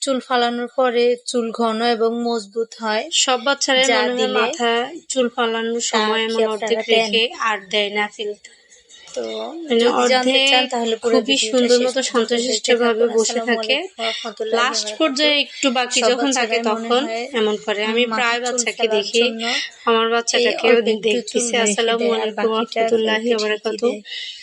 চুল ফালানোর পরে চুল ঘন এবং মজবুত হয়। সব বাচ্চারা যা মনে হয় দিলে মাথা চুল ফালানোর সময় কি এমন অর্ধেক আপনারা দেন। রেখে আর দেয় না ফেলতে। তো মানে যদি জানতে চান অর্ধেক তাহলে পুরো খুবই ভিডিওটা সুন্দর শেষ মতো পর্যন্ত শান্তশিষ্ট দেখতে ভাবে থাকুন। বসে আসসালামু থাকে। আলাইকুম ওয়া রাহমাতুল্লাহি ওয়া লাস্ট বারাকাতুহু। পর্যায়ে একটু বাকি সব যখন থাকে বাচ্চারাই মনে তখন হয় এমন করে। আমি প্রায় মাথার চুল বাচ্চাকে ফেলার দেখি, জন্য আমার এই বাচ্চাটাকেও অল্প একটু চুল দেখতেছি। রেখে আসসালামু দেয় আর আলাইকুম ওয়া বাকিটা রাহমাতুল্লাহি ফেলতে ওয়া ঠিকই বারাকাতুহু। দেয়।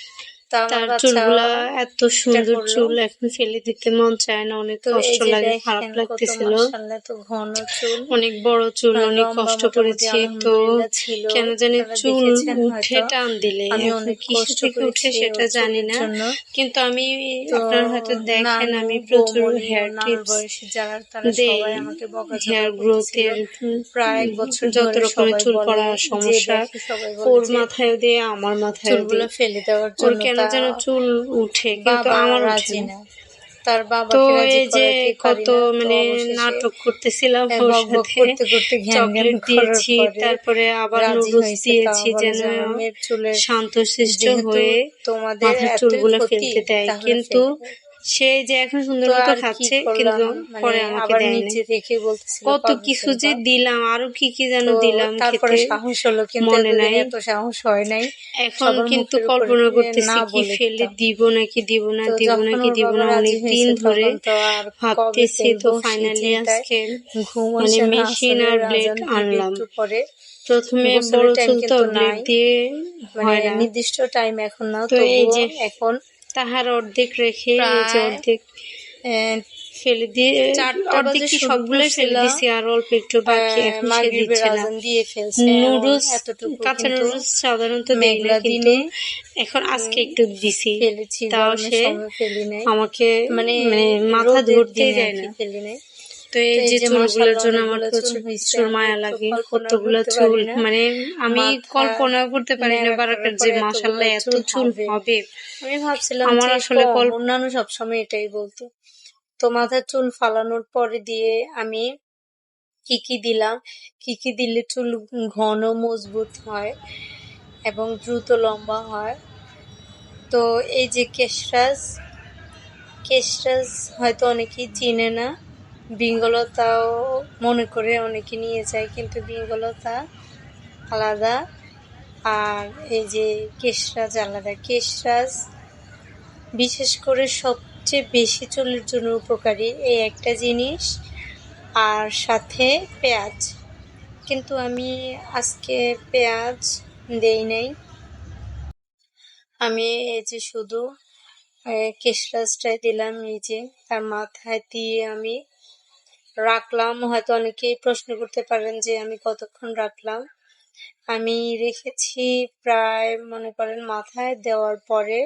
তো আমার তার বাচ্চা চুলগুলা এত এটা সুন্দর করলো। চুল, এখন ফেলে দিতে মন চায় না, অনেক তো কষ্ট এই যে লাগে, খারাপ দেখেন কত লাগতেছিল। মাশাআল্লাহ, তো ঘন চুল, অনেক বড় চুল, অনেক লম্বা কষ্ট মোটামুটি করেছি। তো আলহামদুলিল্লাহ ছিল। কেন জানি আপনারা চুল দেখেছেন উঠে হয়তো, টান দিলে, আমি এখন অনেক কিসে কষ্ট থেকে উঠে করেছি সেটা ওর জানি চুলের না। জন্য। কিন্তু আমি, তো আপনারা হয়তো দেখেন, নানু, আমি প্রচুর বৌমনি ও হেয়ার নানুর টিপস বয়সী যারা তারা দেই। সবাই আমাকে বকাঝকা হেয়ার করতেছিল। গ্রোথের প্রায় 1 বছর যত ধরে রকমের সবাই চুল বলে, পড়ার যে সমস্যা দেখে সবাই বলে ওর যে মাথায়ও দিয়ে আমার মাথায়ও চুলগুলো দিই। ফেলে দেওয়ার ওর জন্য কেন তা যেন চুল উঠে, কিন্তু বাবা আমার উঠে রাজি না। না। তার তো বাবাকে রাজি এই যে করাইতে পারি কত না। তো মানে অবশেষে নাটক করতেছিলাম ওর বক বক সাথে, করতে করতে ঘ্যান ঘ্যান চকলেট করার দিয়েছি, পরে তারপরে আবার রাজি নুডলস হয়েছে। তাও দিয়েছি বলে যেন যে আমার মেয়ের চুলের শান্তশিষ্ট যেহেতু হয়ে তোমাদের মাথার এতই চুলগুলো ক্ষতি, ফেলতে দেয়। তাহলে কিন্তু ফেলে দাও। সে যে এখন সুন্দর তো মতো আর কি খাচ্ছে, করলাম, কিন্তু মানে পরে আমাকে আবার দেয় নাই। নিচে রেখে বলতেছিল কত পাবো কিছু যে ফেলবা। দিলাম, আরো কি কি যেন তো দিলাম তারপরে খেতে, সাহস হলো, কিন্তু মনে এতদিন নাই। এত সাহস হয় নাই। এখন সবার কিন্তু মুখের উপরে কল্পনা করতেছি না কি বলে ফেলে দিতাম। দিব নাকি দিব না, তো দিব যখন নাকি ওর দিব বাবা না, রাজি অনেক দিন হয়েছে ধরে তখন তো আর কবে ভাবতেছি। তো ফেলবো সেই ফাইনালি চিন্তায় আজকে ঘুম মানে আসে না। মেশিন আর আসরের ব্লেড আজান দিবে আনলাম। একটু পরে। প্রথমে বড় গোসলের টাইম চুল তো কিন্তু ব্লেড নাই, দিয়ে মানে হয় না। নির্দিষ্ট টাইম এখন না, তো এই তবুও যে এখন তাহার অর্ধেক রেখে, এই যে প্রায় অর্ধেক ফেলে দিয়ে, 4টা অর্ধেক বাজে কি শুরু সবগুলোই ফেলে করছিলাম, দিছি, আর অল্প একটু বাকি, এখন সে মাগরিবের দিচ্ছে না। আজান দিয়ে ফেলছে। এমন নুডলস, এতটুকু কাঁচা কিন্তু নুডলস সাধারণত দেই না, মেঘলা কিন্তু দিনে এখন আজকে একটু দিছি। ফেলেছি, তাও গরমের সে সময় ফেলি নাই, আমাকে মানে মানে মাথা রোদের ধরতেই দিনে আর দেয় কি না। ফেলি নাই। তো তো এই এই যে যে চুলগুলোর মাশাআল্লাহ জন্য আমার অনেকগুলো চুল হয়েছে, প্রচুর আমি মায়া তো লাগে। কল্পনা কতগুলো করতে চুল, পারি না। মানে আমি মাথা কল্পনাও করতে পারি না ন্যাড়া করার বারাকার যে পরে এতগুলো মাশাআল্লাহ এত চুল চুল হবে। হবে। আমি ভাবছিলাম আমার যে আসলে কম, অন্যান্য সবসময় এটাই বলতো। তো মাথার চুল ফালানোর পরে দিয়ে আমি কি কি দিলাম, কি কি দিলে চুল ঘন মজবুত হয় এবং দ্রুত লম্বা হয়। তো এই যে কেশরাজ, কেশরাজ হয়তো অনেকেই চিনে না। বিঙ্গলতাও মনে করে অনেকে নিয়ে যায়, কিন্তু বিঙ্গলতা আলাদা আর এই যে কেশরাজ আলাদা। কেশরাজ বিশেষ করে সবচেয়ে বেশি চুলের জন্য উপকারী এই একটা জিনিস, আর সাথে পেঁয়াজ। কিন্তু আমি আজকে পেঁয়াজ দেই নাই, আমি এই যে শুধু কেশরাজটাই দিলাম। এই যে তার মাথায় দিয়ে আমি রাখলাম। হয়তো অনেকেই প্রশ্ন করতে পারেন যে আমি কতক্ষণ রাখলাম। আমি রেখেছি প্রায়, মনে করেন মাথায় দেওয়ার পরে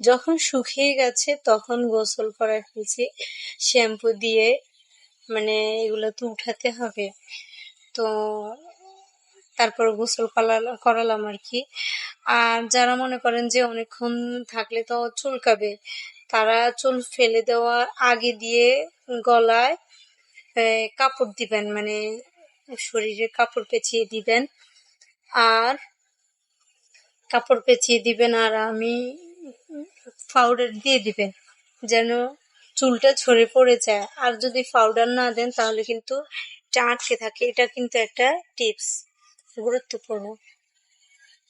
যখন শুকিয়ে গেছে তখন গোসল করা ফেলছি শ্যাম্পু দিয়ে, মানে এগুলো তো উঠাতে হবে, তো তারপর গোসল করালাম আর কি। আর যারা মনে করেন যে অনেকক্ষণ থাকলে তো চুলকাবে, তারা চুল ফেলে দেওয়ার আগে দিয়ে গলায় কাপড় দিবেন, মানে শরীরে কাপড় পেঁচিয়ে দিবেন, আর কাপড় পেঁচিয়ে দিবেন আর আমি পাউডার দিয়ে দিবেন যেন চুলটা ঝরে পড়ে যায়। আর যদি পাউডার না দেন তাহলে কিন্তু এটা আটকে থাকে। এটা কিন্তু একটা টিপস, গুরুত্বপূর্ণ।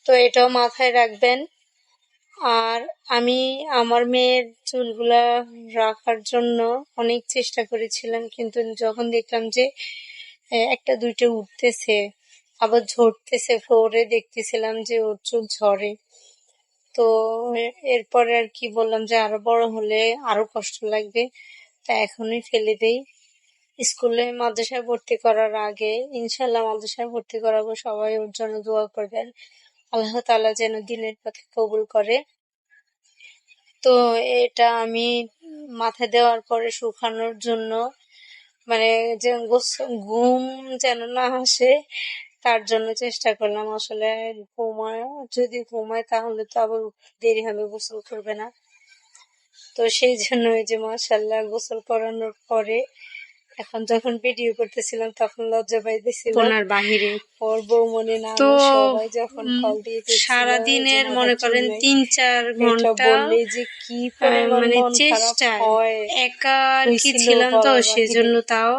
তো এটাও মাথায় রাখবেন। আর আমি আমার মেয়ের চুলগুলা রাখার জন্য অনেক চেষ্টা করেছিলাম, কিন্তু যখন দেখলাম যে একটা দুইটা উঠতেছে আবার ঝরতেছে, ফ্লোরে দেখতেছিলাম যে ওর চুল ঝরে। তো এরপরে আর কি বললাম যে আরো বড় হলে আরো কষ্ট লাগবে, তা এখনই ফেলে দেই। স্কুলে মাদ্রাসায় ভর্তি করার আগে ইনশাল্লাহ মাদ্রাসায় ভর্তি করাবো, সবাই ওর জন্য দোয়া করবেন, আল্লাহ তাআলা যেন দিনের পথে কবুল করে। তো এটা আমি মাথায় দেওয়ার পরে শুকানোর জন্য, মানে যে ঘুম যেন না আসে তার জন্য চেষ্টা করলাম। আসলে যদি ঘুমায় তাহলে তো আবার দেরি হবে, গোসল করবে না। তো সেই জন্য ওই যে মাশাআল্লাহ গোসল করানোর পরে এখন যখন ভিডিও করতেছিলাম তখন লজ্জা পাইতেছিল বোনার বাহিরে। ওর বৌমনি না তো সবাই যখন কল দিয়ে সারাদিনের মনে করেন 3-4 ঘন্টা বললে যে কি পরিমাণ মানে মন খারাপ চেষ্টায় হয় একা আর কি হইছিল ছিলাম তো বলার সেজন্য বাহিরে। তাও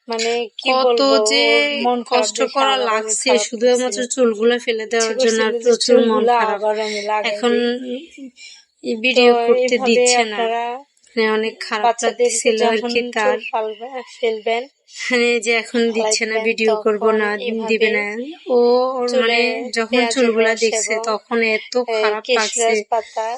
মানে কি কত বলবো যে ওর মন খারাপ কষ্ট দেখে করা আমার অনেক লাগছে খারাপ শুধুমাত্র লাগছিল। চুলগুলো ফেলে ইচ্ছে দেওয়ার জন্য, আর করছিল যে প্রচুর মন চুলগুলা খারাপ। আবার আমি লাগাই এখন দিই। তো ভিডিও করতে এইভাবে দিচ্ছে না, আপনারা মানে অনেক খারাপ বাচ্চাদেরকে লাগতেছিল আর যখন কি তার। চুল ফেলবেন মানে যে এখন দিচ্ছে না, ফালাইবেন ভিডিও করব তখন না, দিবে এভাবে না। ও ওর মানে চুলে যখন পেঁয়াজের চুলগুলা রস দেখছে এবং তখন এত খারাপ লাগছে। কেশরাজ পাতা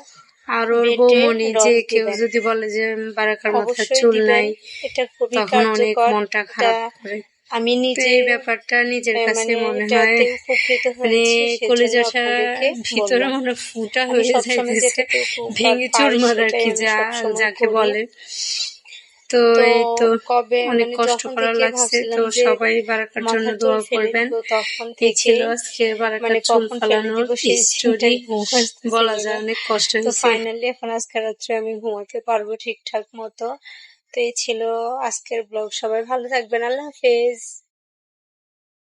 আর ওর বেটে বৌমনি যে রস কেউ দিবেন, যদি বলে যে বারাকার মাথার অবশ্যই চুল দিবেন। নাই, এটা খুবই তখন অনেক কার্যকর। মনটা এটা খারাপ করে। আমি তো নিজে এই ব্যাপারটা নিজের কাছে মানে মনে হয় এটাতে উপকৃত মানে হয়েছি, সেজন্য কলিজাটা আপনাদেরকে ভিতরে বললাম। মনে ফুটা আমি হয়ে সবসময় যাইতেছে, যেটাতে উপকার ভেঙে পাই চুরমার আর সেটাই কি, আমি সবসময় যাকে করি। বলে। তো তো এই তো কবে অনেক মানে কষ্ট যখন করা থেকে লাগছে। তো ভাবছিলাম যে সবাই বারাকার জন্য মাথার চুল দোয়া ফেলে করবেন। দিব, তখন এই ছিল থেকেই আজকে বারাকার মানে চুল কখন ফেলে ফালানোর দিব সেই স্টোরি। চিন্তায় ঘুম আসতেছিল বলা যায় না। অনেক কষ্ট তো হয়েছে। ফাইনালি এখন আজকে রাত্রে আমি ঘুমাতে পারবো ঠিকঠাক মতো। তো এই ছিল আজকের ব্লগ। সবাই ভালো থাকবেন। আল্লাহ হাফেজ।